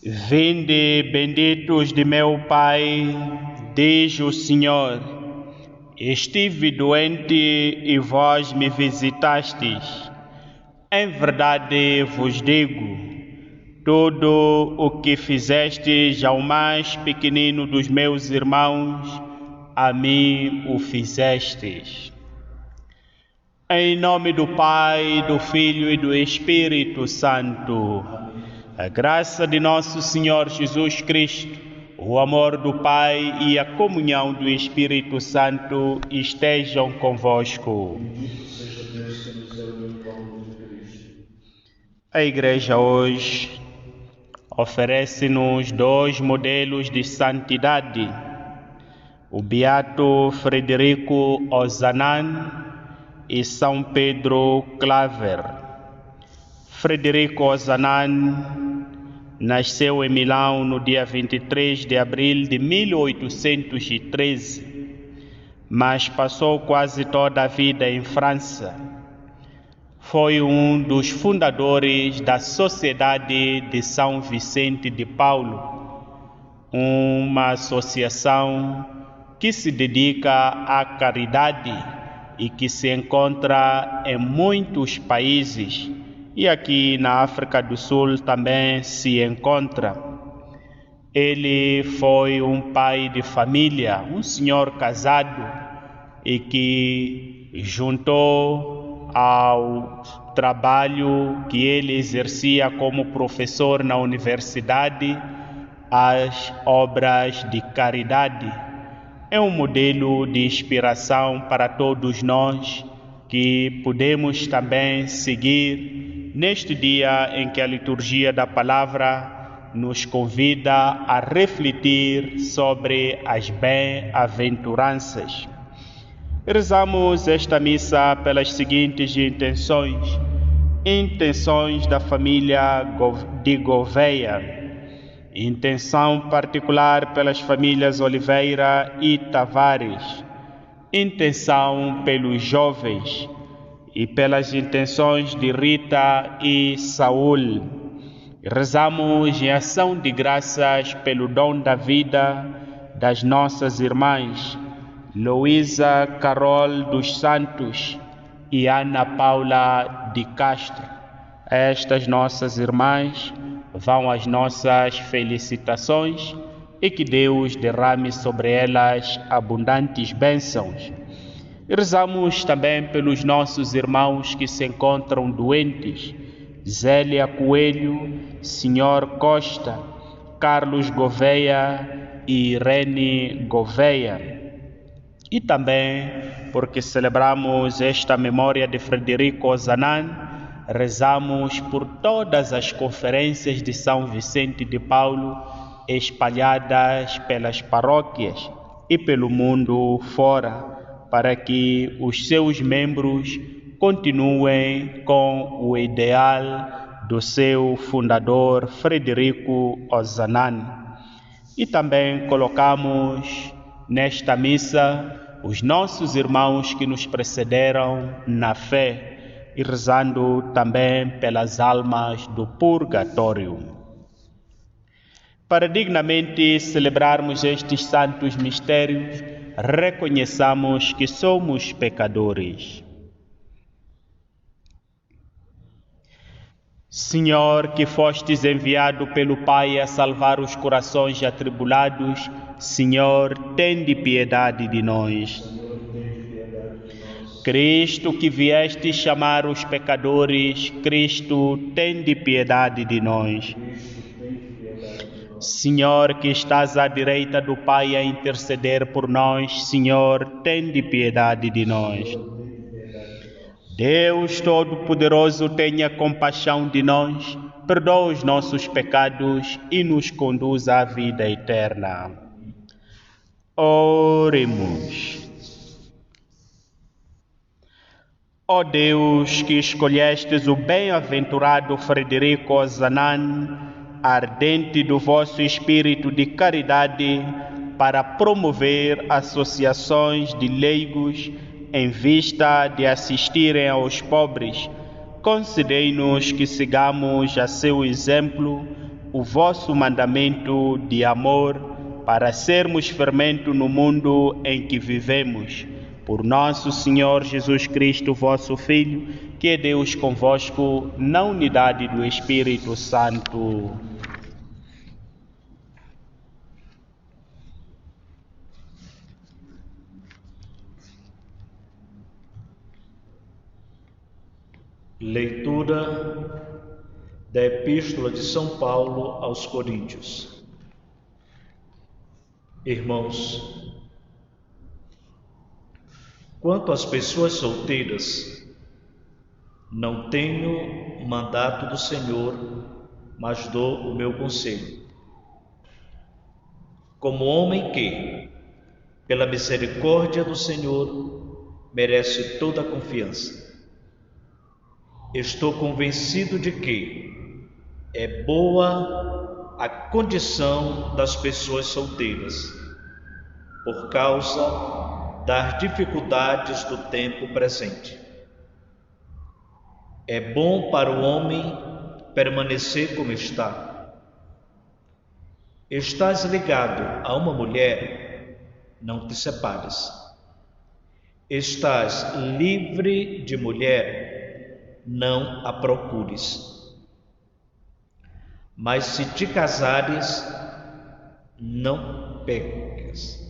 Vinde, benditos de meu Pai, diz o Senhor, estive doente e vós me visitastes. Em verdade vos digo, tudo o que fizestes ao mais pequenino dos meus irmãos, a mim o fizestes. Em nome do Pai, do Filho e do Espírito Santo, a graça de nosso Senhor Jesus Cristo, o amor do Pai e a comunhão do Espírito Santo estejam convosco. A Igreja hoje oferece-nos dois modelos de santidade: o Beato Frederico Ozanam e São Pedro Claver. Frederico Ozanam nasceu em Milão no dia 23 de abril de 1813, mas passou quase toda a vida em França. Foi um dos fundadores da Sociedade de São Vicente de Paulo, uma associação que se dedica à caridade e que se encontra em muitos países, e aqui na África do Sul também se encontra. Ele foi um pai de família, um senhor casado, e que juntou ao trabalho que ele exercia como professor na universidade as obras de caridade. É um modelo de inspiração para todos nós que podemos também seguir neste dia em que a liturgia da palavra nos convida a refletir sobre as bem-aventuranças. Rezamos esta missa pelas seguintes intenções: intenções da família de Gouveia, intenção particular pelas famílias Oliveira e Tavares, intenção pelos jovens e pelas intenções de Rita e Saúl. Rezamos em ação de graças pelo dom da vida das nossas irmãs Luísa Carol dos Santos e Ana Paula de Castro. A estas nossas irmãs vão as nossas felicitações e que Deus derrame sobre elas abundantes bênçãos. Rezamos também pelos nossos irmãos que se encontram doentes: Zélia Coelho, Senhor Costa, Carlos Gouveia e Irene Gouveia. E também porque celebramos esta memória de Frederico Ozanam, rezamos por todas as conferências de São Vicente de Paulo espalhadas pelas paróquias e pelo mundo fora, para que os seus membros continuem com o ideal do seu fundador Frederico Ozanam. E também colocamos nesta missa os nossos irmãos que nos precederam na fé e rezando também pelas almas do purgatório. Para dignamente celebrarmos estes santos mistérios, reconheçamos que somos pecadores. Senhor, que fostes enviado pelo Pai a salvar os corações atribulados, Senhor, tende piedade de nós. Cristo, que vieste chamar os pecadores, Cristo, tende piedade de nós. Senhor, que estás à direita do Pai a interceder por nós, Senhor, tende piedade de nós. Deus Todo-Poderoso, tenha compaixão de nós, perdoa os nossos pecados e nos conduz à vida eterna. Oremos. Ó Deus, que escolhestes o bem-aventurado Frederico Ozanam, ardente do vosso espírito de caridade, para promover associações de leigos em vista de assistirem aos pobres, concedei-nos que sigamos a seu exemplo, o vosso mandamento de amor, para sermos fermento no mundo em que vivemos. Por nosso Senhor Jesus Cristo, vosso Filho, que é Deus convosco, na unidade do Espírito Santo. Leitura da Epístola de São Paulo aos Coríntios. Irmãos, quanto às pessoas solteiras, não tenho mandato do Senhor, mas dou o meu conselho. Como homem que, pela misericórdia do Senhor, merece toda a confiança. Estou convencido de que é boa a condição das pessoas solteiras, por causa das dificuldades do tempo presente. É bom para o homem permanecer como está. Estás ligado a uma mulher, não te separes. Estás livre de mulher, não a procures. Mas se te casares, não peques.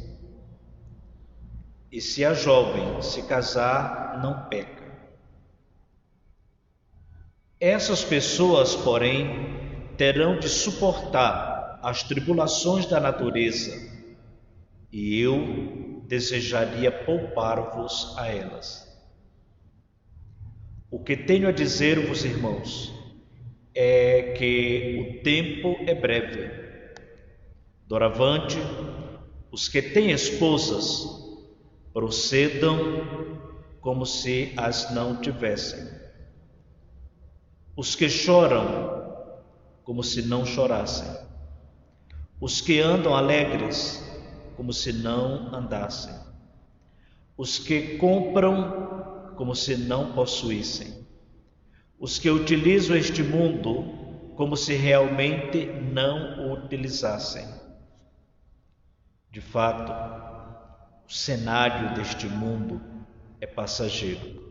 E se a jovem se casar, não peca. Essas pessoas, porém, terão de suportar as tribulações da natureza, e eu desejaria poupar-vos a elas. O que tenho a dizer-vos, irmãos, é que o tempo é breve. Doravante, os que têm esposas procedam como se as não tivessem. Os que choram, como se não chorassem. Os que andam alegres, como se não andassem. Os que compram, como se não possuíssem. Os que utilizam este mundo, como se realmente não o utilizassem. De fato, o cenário deste mundo é passageiro.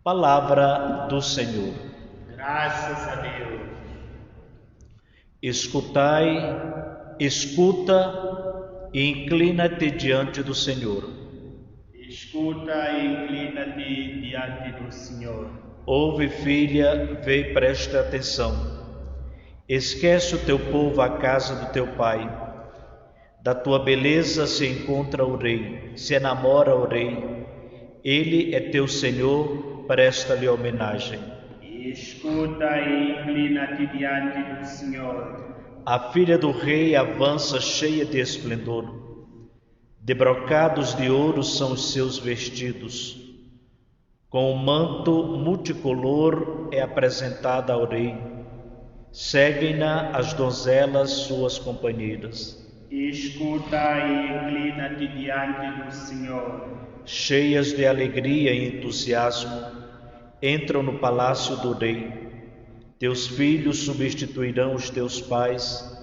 Palavra do Senhor. Graças a Deus. Escuta e inclina-te diante do Senhor. Escuta e inclina-te diante do Senhor. Ouve, filha, vê e presta atenção. Esquece o teu povo à casa do teu pai. Da tua beleza se encontra o rei, se enamora o rei. Ele é teu Senhor, presta-lhe homenagem. Escuta e inclina-te diante do Senhor. A filha do rei avança cheia de esplendor. De brocados de ouro são os seus vestidos. Com um manto multicolor é apresentada ao rei. Seguem-na as donzelas suas companheiras. Escuta e inclina-te diante do Senhor. Cheias de alegria e entusiasmo, entram no palácio do rei. Teus filhos substituirão os teus pais,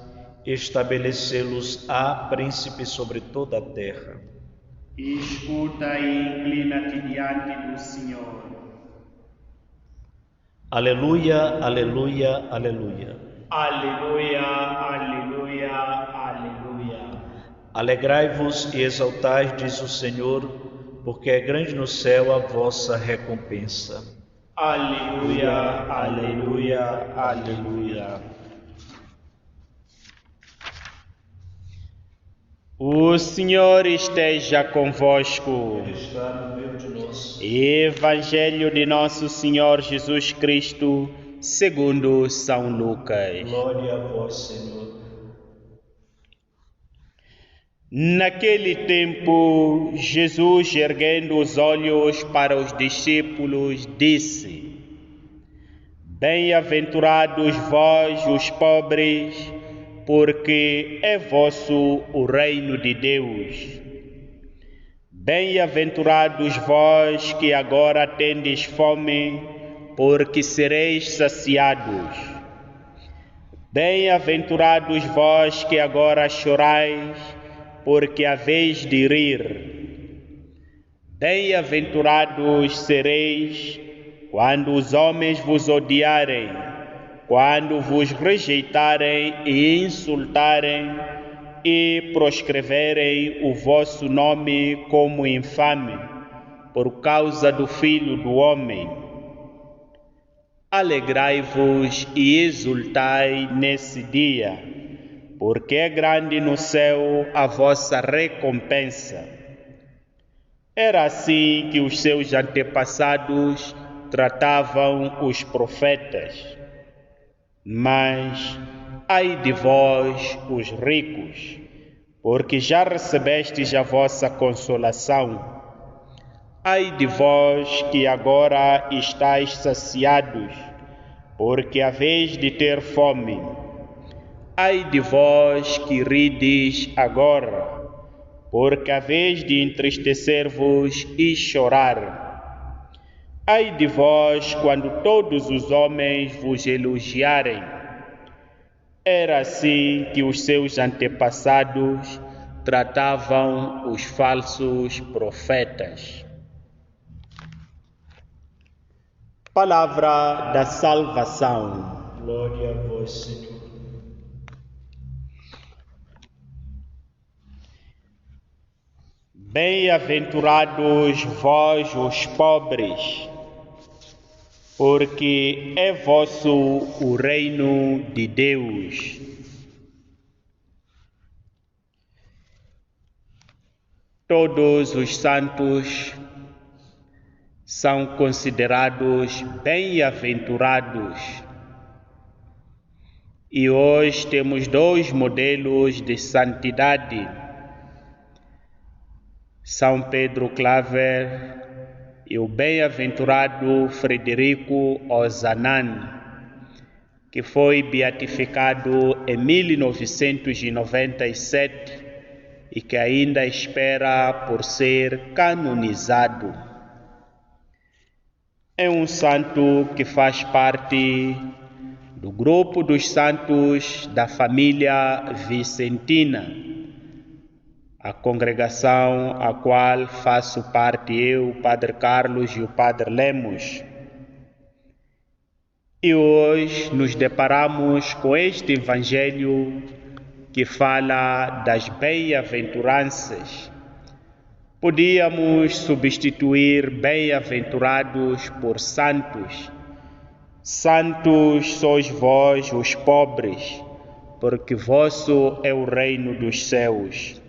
estabelecê-los a príncipe sobre toda a terra. Escuta e inclina-te diante do Senhor. Aleluia, aleluia, aleluia. Aleluia, aleluia, aleluia. Alegrai-vos e exaltai, diz o Senhor, porque é grande no céu a vossa recompensa. Aleluia, aleluia, aleluia. O Senhor esteja convosco. Ele está no meio de nós. Evangelho de nosso Senhor Jesus Cristo, segundo São Lucas. Glória a vós, Senhor. Naquele tempo, Jesus, erguendo os olhos para os discípulos, disse: Bem-aventurados vós, os pobres, porque é vosso o reino de Deus. Bem-aventurados vós que agora tendes fome, porque sereis saciados. Bem-aventurados vós que agora chorais, porque haveis de rir. Bem-aventurados sereis quando os homens vos odiarem, quando vos rejeitarem e insultarem e proscreverem o vosso nome como infame, por causa do Filho do Homem. Alegrai-vos e exultai nesse dia, porque é grande no céu a vossa recompensa. Era assim que os seus antepassados tratavam os profetas. Mas ai de vós, os ricos, porque já recebestes a vossa consolação. Ai de vós que agora estáis saciados, porque haveis de ter fome. Ai de vós que rides agora, porque haveis de entristecer-vos e chorar. Ai de vós quando todos os homens vos elogiarem. Era assim que os seus antepassados tratavam os falsos profetas. Palavra da salvação. Glória a vós, Senhor. Bem-aventurados vós os pobres, porque é vosso o reino de Deus. Todos os santos são considerados bem-aventurados. E hoje temos dois modelos de santidade. São Pedro Claver e o bem-aventurado Frederico Ozanam, que foi beatificado em 1997 e que ainda espera por ser canonizado. É um santo que faz parte do grupo dos santos da família vicentina, a congregação a qual faço parte eu, o Padre Carlos e o Padre Lemos. E hoje nos deparamos com este evangelho que fala das bem-aventuranças. Podíamos substituir bem-aventurados por santos. Santos sois vós, os pobres, porque vosso é o reino dos céus.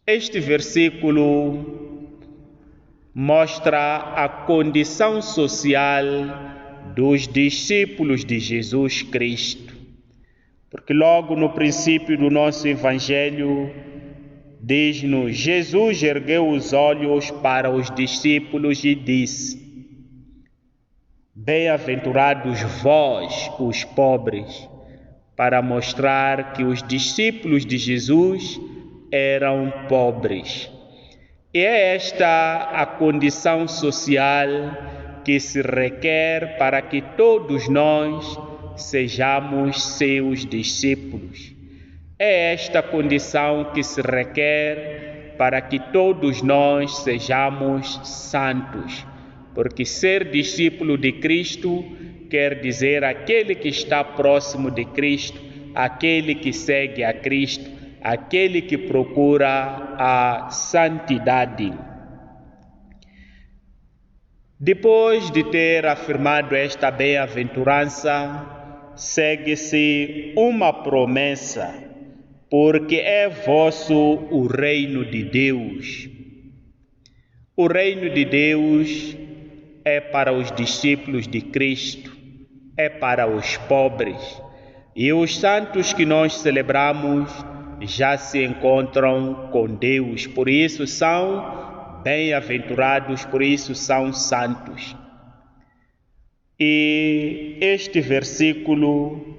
Este versículo mostra a condição social dos discípulos de Jesus Cristo, porque logo no princípio do nosso evangelho diz-nos: Jesus ergueu os olhos para os discípulos e disse: bem-aventurados vós, os pobres, para mostrar que os discípulos de Jesus eram pobres. E é esta a condição social que se requer para que todos nós sejamos seus discípulos. É esta condição que se requer para que todos nós sejamos santos, porque ser discípulo de Cristo quer dizer aquele que está próximo de Cristo, aquele que segue a Cristo, aquele que procura a santidade. Depois de ter afirmado esta bem-aventurança, segue-se uma promessa: porque é vosso o reino de Deus. O reino de Deus é para os discípulos de Cristo, é para os pobres. E os santos que nós celebramos já se encontram com Deus, por isso são bem-aventurados, por isso são santos. E este versículo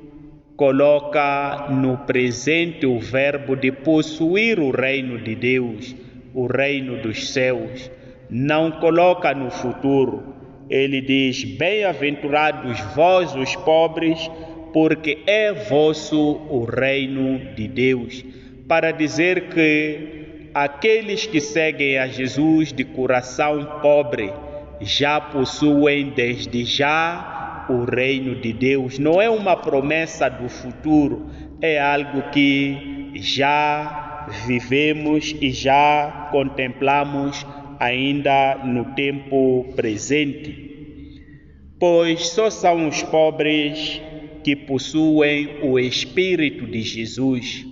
coloca no presente o verbo de possuir o reino de Deus, o reino dos céus. Não coloca no futuro. Ele diz: bem-aventurados vós os pobres, porque é vosso o reino de Deus, para dizer que aqueles que seguem a Jesus de coração pobre já possuem desde já o reino de Deus. Não é uma promessa do futuro, é algo que já vivemos e já contemplamos ainda no tempo presente. Pois só são os pobres que possuem o Espírito de Jesus,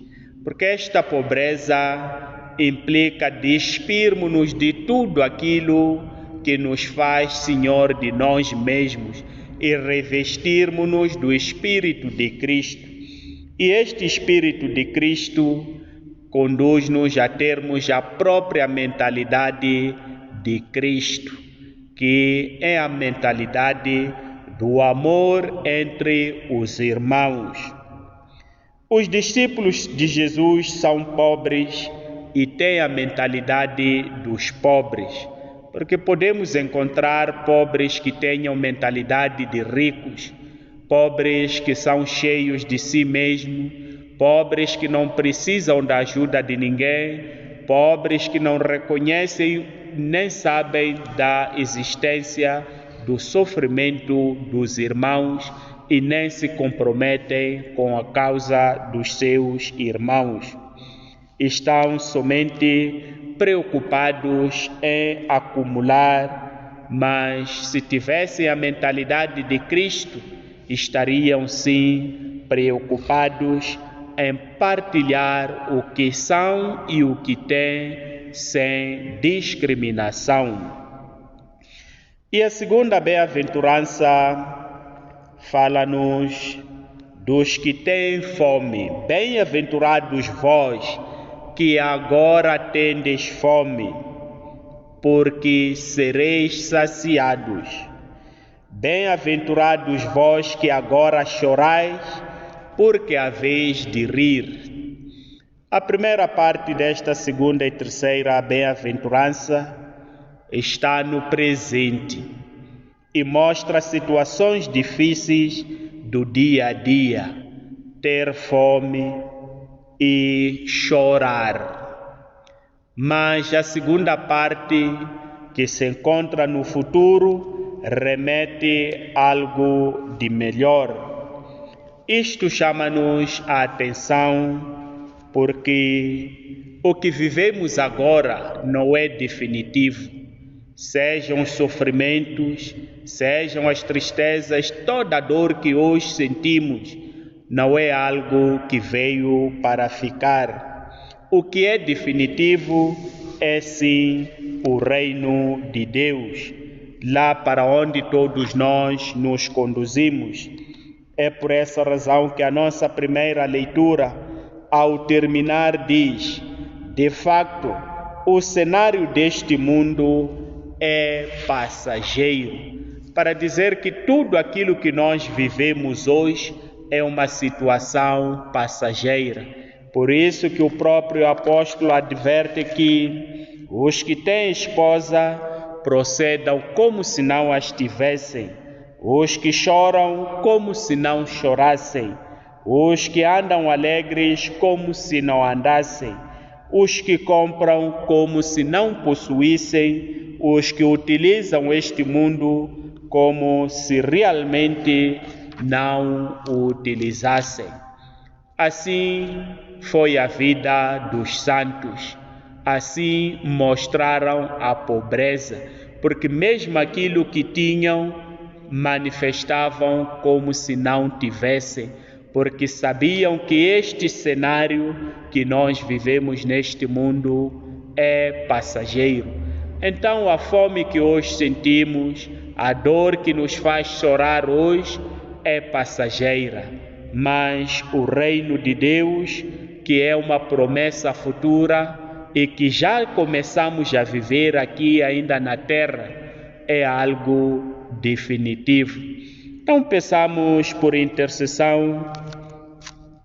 porque esta pobreza implica despirmos-nos de tudo aquilo que nos faz senhor de nós mesmos e revestirmos-nos do Espírito de Cristo. E este Espírito de Cristo conduz-nos a termos a própria mentalidade de Cristo, que é a mentalidade do amor entre os irmãos. Os discípulos de Jesus são pobres e têm a mentalidade dos pobres, porque podemos encontrar pobres que tenham mentalidade de ricos, pobres que são cheios de si mesmos, pobres que não precisam da ajuda de ninguém, pobres que não reconhecem nem sabem da existência do sofrimento dos irmãos e nem se comprometem com a causa dos seus irmãos. Estão somente preocupados em acumular, mas se tivessem a mentalidade de Cristo, estariam sim preocupados em partilhar o que são e o que têm sem discriminação. E a segunda bem-aventurança fala-nos dos que têm fome. Bem-aventurados vós que agora tendes fome, porque sereis saciados. Bem-aventurados vós que agora chorais, porque haveis de rir. A primeira parte desta segunda e terceira bem-aventurança está no presente e mostra situações difíceis do dia a dia, ter fome e chorar. Mas a segunda parte, que se encontra no futuro, remete a algo de melhor. Isto chama-nos a atenção porque o que vivemos agora não é definitivo. Sejam os sofrimentos, sejam as tristezas, toda a dor que hoje sentimos não é algo que veio para ficar. O que é definitivo é sim o reino de Deus, lá para onde todos nós nos conduzimos. É por essa razão que a nossa primeira leitura, ao terminar, diz: de facto, o cenário deste mundo é passageiro, para dizer que tudo aquilo que nós vivemos hoje é uma situação passageira. Por isso que o próprio apóstolo adverte que os que têm esposa procedam como se não as tivessem, os que choram como se não chorassem, os que andam alegres como se não andassem, os que compram como se não possuíssem, os que utilizam este mundo como se realmente não o utilizassem. Assim foi a vida dos santos, assim mostraram a pobreza, porque mesmo aquilo que tinham manifestavam como se não tivessem, porque sabiam que este cenário que nós vivemos neste mundo é passageiro. Então a fome que hoje sentimos, a dor que nos faz chorar hoje é passageira, mas o reino de Deus, que é uma promessa futura e que já começamos a viver aqui ainda na terra, é algo definitivo. Então peçamos por intercessão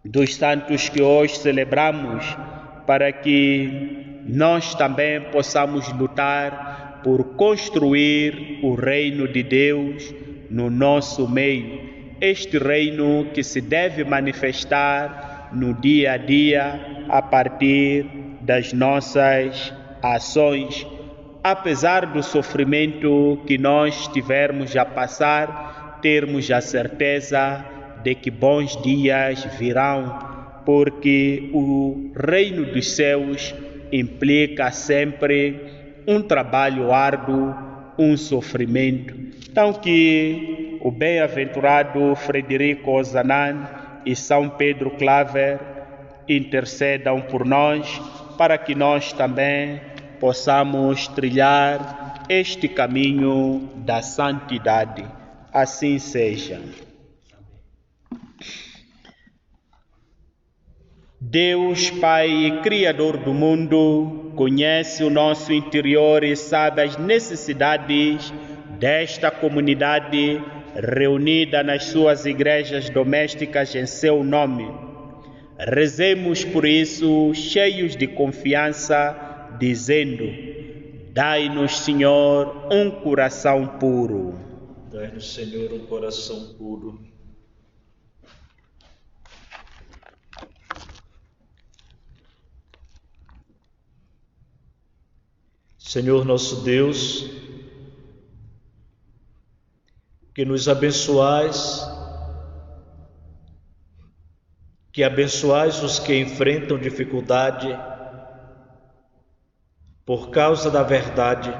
dos santos que hoje celebramos, para que nós também possamos lutar por construir o reino de Deus no nosso meio este reino que se deve manifestar no dia a dia a partir das nossas ações. Apesar do sofrimento que nós tivermos a passar, termos a certeza de que bons dias virão, porque o reino dos céus implica sempre um trabalho árduo, um sofrimento. Então que o bem-aventurado Frederico Ozanam e São Pedro Claver intercedam por nós, para que nós também possamos trilhar este caminho da santidade. Assim seja. Deus, Pai, Criador do mundo, conhece o nosso interior e sabe as necessidades desta comunidade reunida nas suas igrejas domésticas em seu nome. Rezemos por isso, cheios de confiança, dizendo: dai-nos, Senhor, um coração puro. Dai-nos, Senhor, um coração puro. Senhor nosso Deus, que nos abençoais, que abençoais os que enfrentam dificuldade por causa da verdade,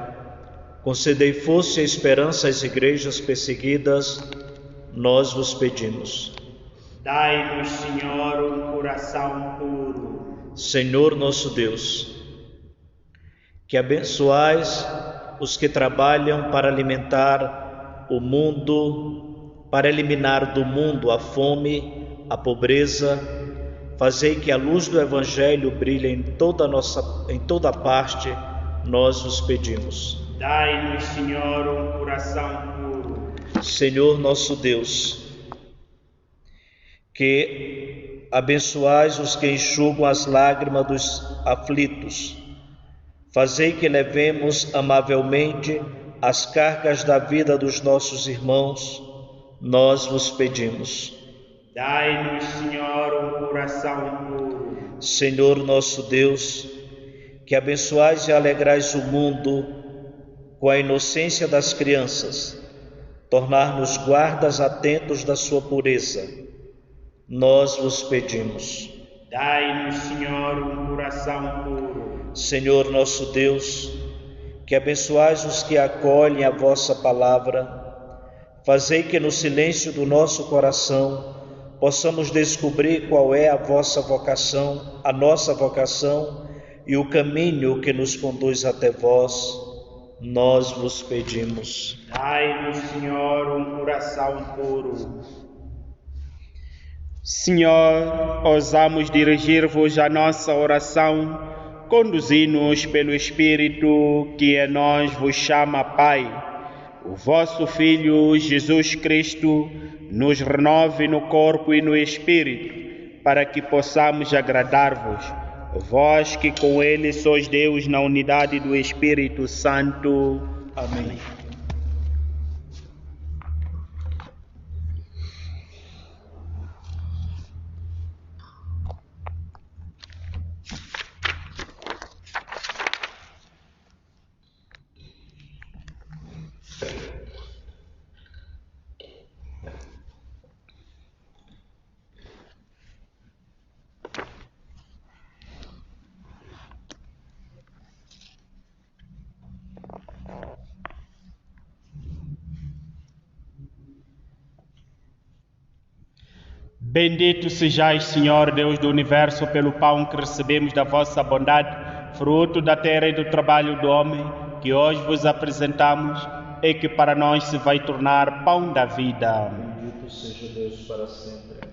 concedei força e esperança às igrejas perseguidas, nós vos pedimos. Dai-nos, Senhor, um coração puro. Senhor nosso Deus, que abençoais os que trabalham para alimentar o mundo, para eliminar do mundo a fome, a pobreza, fazei que a luz do Evangelho brilhe em toda parte, nós vos pedimos. Dai-nos, Senhor, um coração puro. Senhor nosso Deus, que abençoais os que enxugam as lágrimas dos aflitos, fazei que levemos amavelmente as cargas da vida dos nossos irmãos, nós vos pedimos. Dai-nos, Senhor, um coração puro. Senhor nosso Deus, que abençoais e alegrais o mundo com a inocência das crianças, tornar-nos guardas atentos da sua pureza, nós vos pedimos. Dai-nos, Senhor, um coração puro. Senhor nosso Deus, que abençoais os que acolhem a vossa palavra, fazei que no silêncio do nosso coração possamos descobrir qual é a vossa vocação, a nossa vocação e o caminho que nos conduz até vós, nós vos pedimos. Dai-nos, Senhor, um coração puro. Senhor, ousamos dirigir-vos a nossa oração, conduzi-nos pelo Espírito que em nós vos chama Pai. O vosso Filho, Jesus Cristo, nos renove no corpo e no Espírito, para que possamos agradar-vos, vós que com Ele sois Deus na unidade do Espírito Santo. Amém. Bendito sejais, Senhor Deus do Universo, pelo pão que recebemos da vossa bondade, fruto da terra e do trabalho do homem, que hoje vos apresentamos e que para nós se vai tornar pão da vida. Bendito seja Deus para sempre.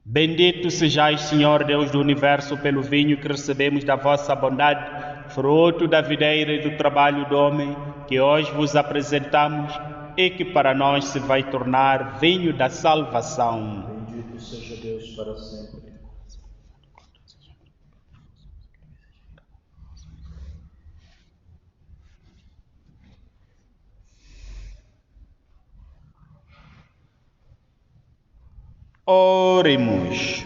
Bendito sejais, Senhor Deus do Universo, pelo vinho que recebemos da vossa bondade, fruto da videira e do trabalho do homem, que hoje vos apresentamos e que para nós se vai tornar vinho da salvação. Bendito seja Deus para sempre. Oremos.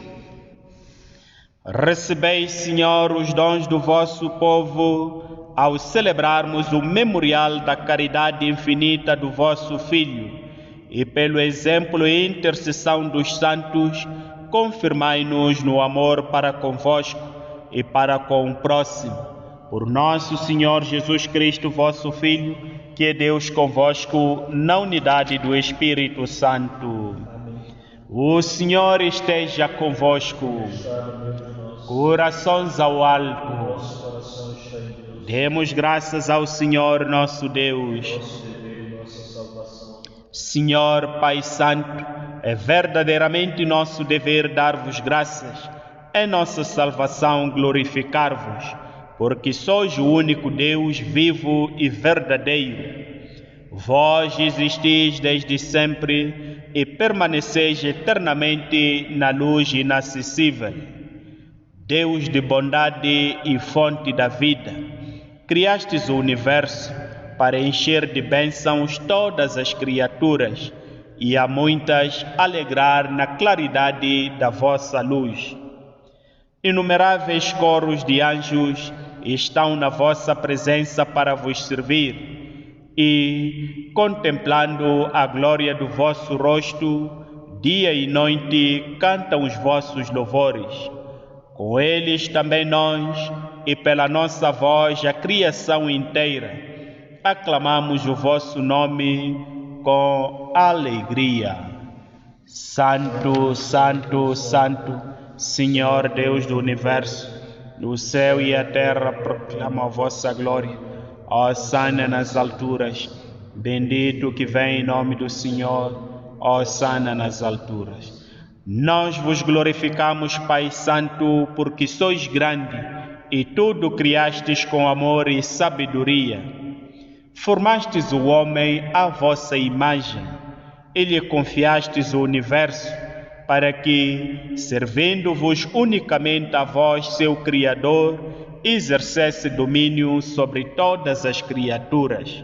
Recebei, Senhor, os dons do vosso povo, ao celebrarmos o memorial da caridade infinita do vosso Filho, e pelo exemplo e intercessão dos santos, confirmai-nos no amor para convosco e para com o próximo. Por nosso Senhor Jesus Cristo, vosso Filho, que é Deus convosco, na unidade do Espírito Santo. O Senhor esteja convosco. Corações ao alto. Demos graças ao Senhor nosso Deus. Senhor Pai Santo, é verdadeiramente nosso dever dar-vos graças. É nossa salvação glorificar-vos, porque sois o único Deus vivo e verdadeiro. Vós existis desde sempre e permaneceis eternamente na luz inacessível. Deus de bondade e fonte da vida, criastes o universo para encher de bênçãos todas as criaturas e a muitas alegrar na claridade da vossa luz. Inumeráveis coros de anjos estão na vossa presença para vos servir e, contemplando a glória do vosso rosto, dia e noite cantam os vossos louvores. Com eles também nós, e pela nossa voz a criação inteira, aclamamos o vosso nome com alegria. Santo, Santo, Santo, Senhor Deus do Universo, o céu e a terra proclamam a vossa glória. Hosana nas alturas, bendito que vem em nome do Senhor, hosana nas alturas. Nós vos glorificamos, Pai Santo, porque sois grande e tudo criastes com amor e sabedoria. Formastes o homem à vossa imagem e lhe confiastes o universo, para que, servindo-vos unicamente a vós, seu Criador, exercesse domínio sobre todas as criaturas.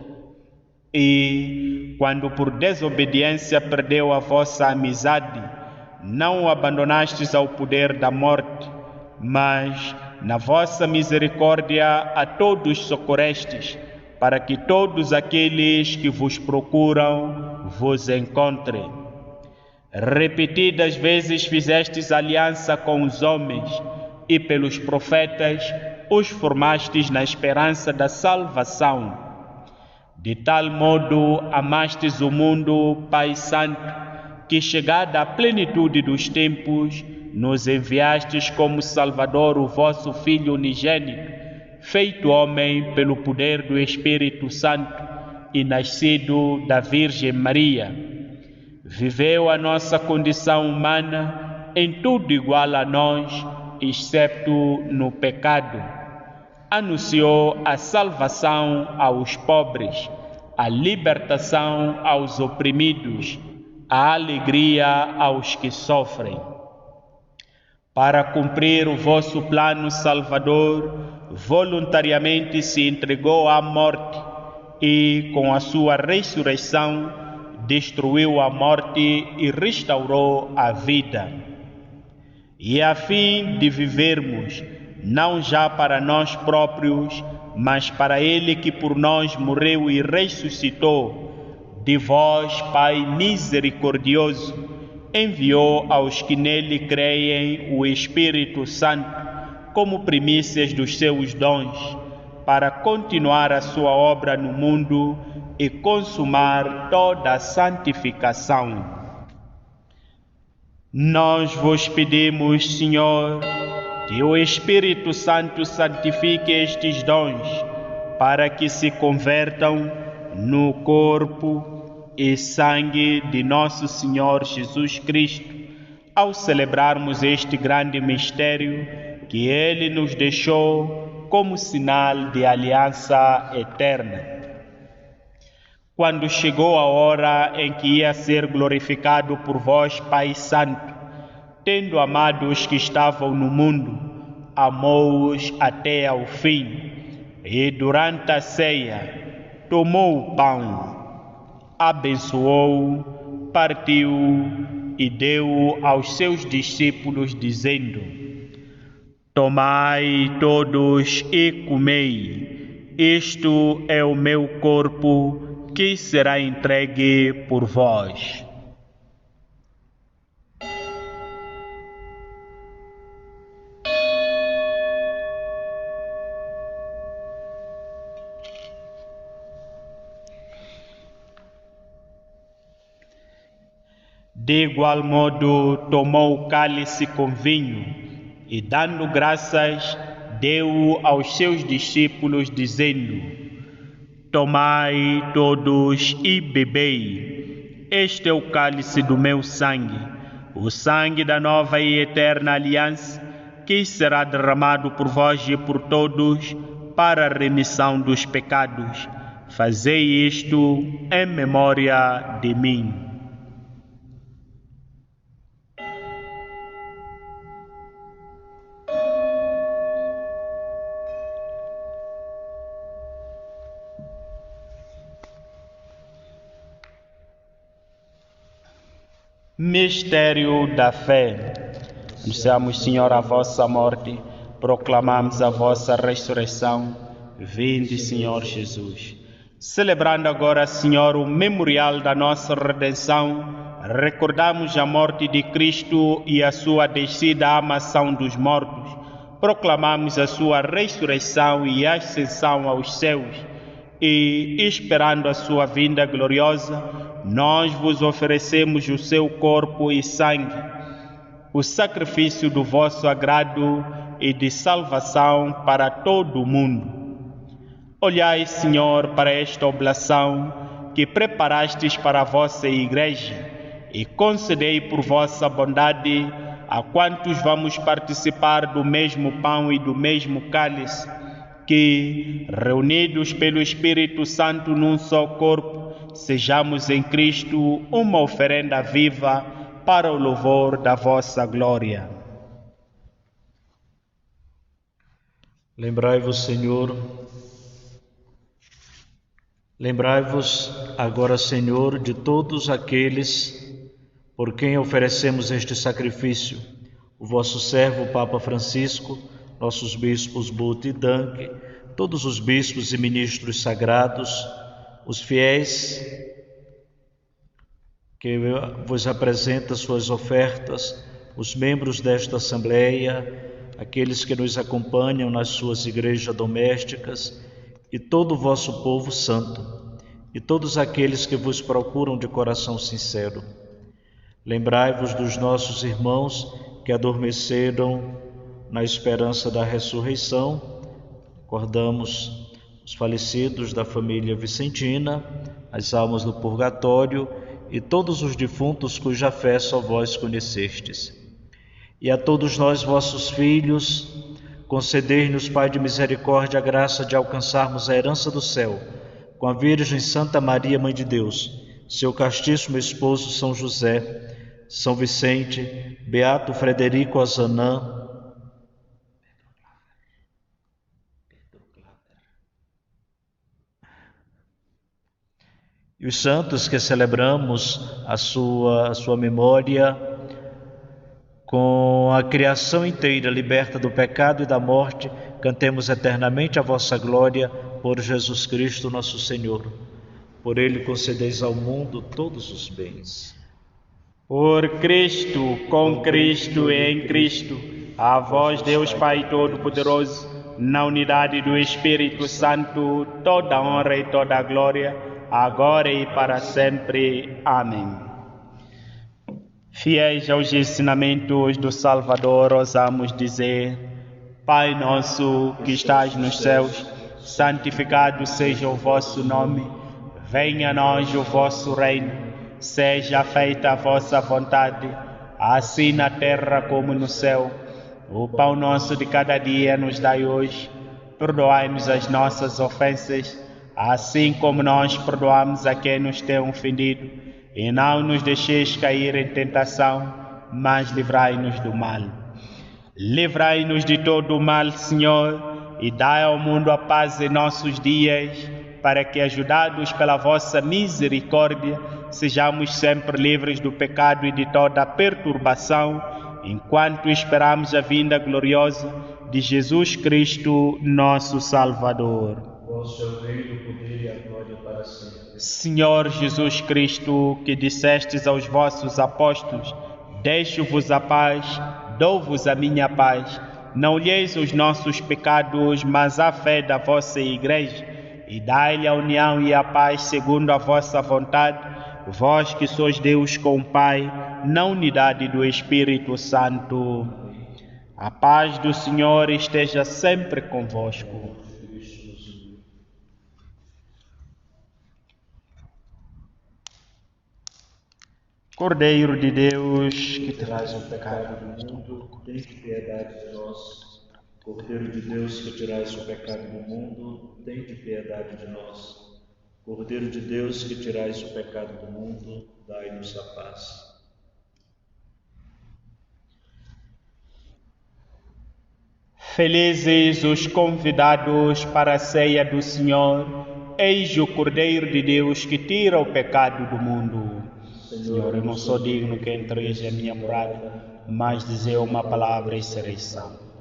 E, quando por desobediência perdeu a vossa amizade, não o abandonastes ao poder da morte, mas, na vossa misericórdia, a todos socorrestes, para que todos aqueles que vos procuram vos encontrem. Repetidas vezes fizestes aliança com os homens e pelos profetas os formastes na esperança da salvação. De tal modo amastes o mundo, Pai Santo, que chegada à plenitude dos tempos, nos enviastes como Salvador o vosso Filho unigênito, feito homem pelo poder do Espírito Santo e nascido da Virgem Maria. Viveu a nossa condição humana em tudo igual a nós, excepto no pecado. Anunciou a salvação aos pobres, a libertação aos oprimidos, a alegria aos que sofrem. Para cumprir o vosso plano salvador, voluntariamente se entregou à morte e, com a sua ressurreição, destruiu a morte e restaurou a vida. E a fim de vivermos, não já para nós próprios, mas para Ele que por nós morreu e ressuscitou, de vós, Pai misericordioso, enviou aos que nele creem o Espírito Santo como primícias dos seus dons, para continuar a sua obra no mundo e consumar toda a santificação. Nós vos pedimos, Senhor, que o Espírito Santo santifique estes dons, para que se convertam no corpo e sangue de nosso Senhor Jesus Cristo, ao celebrarmos este grande mistério que Ele nos deixou como sinal de aliança eterna. Quando chegou a hora em que ia ser glorificado por vós, Pai Santo, tendo amado os que estavam no mundo, amou-os até ao fim, e durante a ceia, tomou o pão, abençoou, partiu e deu aos seus discípulos, dizendo: Tomai todos e comei, isto é o meu corpo, que será entregue por vós. De igual modo, tomou o cálice com vinho e, dando graças, deu aos seus discípulos, dizendo: Tomai todos e bebei. Este é o cálice do meu sangue, o sangue da nova e eterna aliança, que será derramado por vós e por todos para a remissão dos pecados. Fazei isto em memória de mim. Mistério da fé. Anunciamos, Senhor, a vossa morte, proclamamos a vossa ressurreição. Vinde, Senhor Jesus. Celebrando agora, Senhor, o memorial da nossa redenção, recordamos a morte de Cristo e a sua descida à mansão dos mortos. Proclamamos a sua ressurreição e ascensão aos céus. E, esperando a sua vinda gloriosa, nós vos oferecemos o seu corpo e sangue, o sacrifício do vosso agrado e de salvação para todo o mundo. Olhai, Senhor, para esta oblação que preparastes para a vossa igreja e concedei por vossa bondade a quantos vamos participar do mesmo pão e do mesmo cálice, que, reunidos pelo Espírito Santo num só corpo, sejamos em Cristo uma oferenda viva para o louvor da vossa glória. Lembrai-vos, Senhor, lembrai-vos agora, Senhor, de todos aqueles por quem oferecemos este sacrifício, o vosso servo, o Papa Francisco, nossos bispos Bute e Danque, todos os bispos e ministros sagrados, os fiéis que vos apresentam suas ofertas, os membros desta Assembleia, aqueles que nos acompanham nas suas igrejas domésticas e todo o vosso povo santo, e todos aqueles que vos procuram de coração sincero. Lembrai-vos dos nossos irmãos que adormeceram na esperança da ressurreição. Recordamos os falecidos da família Vicentina, as almas do purgatório e todos os defuntos cuja fé só vós conhecestes. E a todos nós, vossos filhos, concedei-nos, Pai de misericórdia, a graça de alcançarmos a herança do céu, com a Virgem Santa Maria, Mãe de Deus, seu castíssimo esposo São José, São Vicente, Beato Frederico Ozanam, e os santos que celebramos a sua memória, com a criação inteira liberta do pecado e da morte, cantemos eternamente a vossa glória por Jesus Cristo, nosso Senhor. Por ele concedeis ao mundo todos os bens. Por Cristo, com Cristo e em Cristo, a vós, Deus Pai Todo-Poderoso, na unidade do Espírito Santo, toda a honra e toda a glória, agora e para sempre. Amém. Fiéis aos ensinamentos do Salvador, ousamos dizer: Pai nosso que estás nos céus, santificado seja o vosso nome. Venha a nós o vosso reino. Seja feita a vossa vontade, assim na terra como no céu. O pão nosso de cada dia nos dai hoje. Perdoai-nos as nossas ofensas, assim como nós perdoamos a quem nos tem ofendido. E não nos deixeis cair em tentação, mas livrai-nos do mal. Livrai-nos de todo o mal, Senhor, e dai ao mundo a paz em nossos dias. para que, ajudados pela vossa misericórdia, sejamos sempre livres do pecado e de toda a perturbação, enquanto esperamos a vinda gloriosa de Jesus Cristo, nosso Salvador. Vosso é o reino, o poder e a glória para sempre. Senhor Jesus Cristo, que dissestes aos vossos apóstolos: deixo-vos a paz, dou-vos a minha paz. Não olheis os nossos pecados, mas a fé da vossa Igreja, e dai-lhe a união e a paz segundo a vossa vontade, vós que sois Deus com o Pai, na unidade do Espírito Santo. A paz do Senhor esteja sempre convosco. Cordeiro de Deus, que traz o pecado do mundo, tem piedade de nós. Cordeiro de Deus, que tirais o pecado do mundo, tem piedade de nós. Cordeiro de Deus, que tirais o pecado do mundo, dai-nos a paz. Felizes os convidados para a ceia do Senhor. Eis o Cordeiro de Deus que tira o pecado do mundo. Senhor, eu não sou digno que entreis em minha morada, mas dizei uma palavra e serei salvo.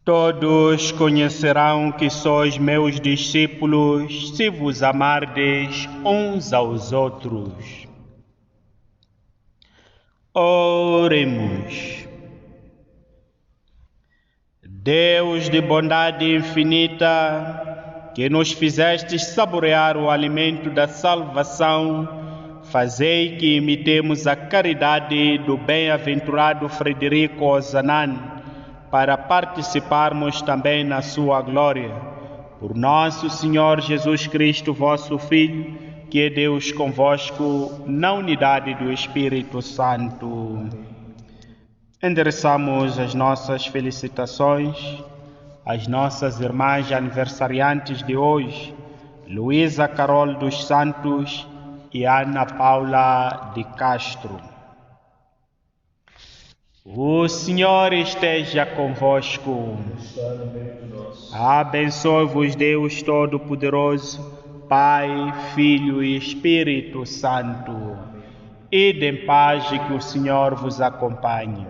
Todos conhecerão que sois meus discípulos, se vos amardes uns aos outros. Oremos. Deus de bondade infinita, que nos fizestes saborear o alimento da salvação, fazei que imitemos a caridade do bem-aventurado Frederico Ozanam, para participarmos também na sua glória. Por nosso Senhor Jesus Cristo, vosso Filho, que é Deus convosco, na unidade do Espírito Santo. Endereçamos as nossas felicitações às nossas irmãs aniversariantes de hoje, Luísa Carol dos Santos e Ana Paula de Castro. O Senhor esteja convosco. Abençoe-vos Deus Todo-Poderoso, Pai, Filho e Espírito Santo. Ide em paz e que o Senhor vos acompanhe.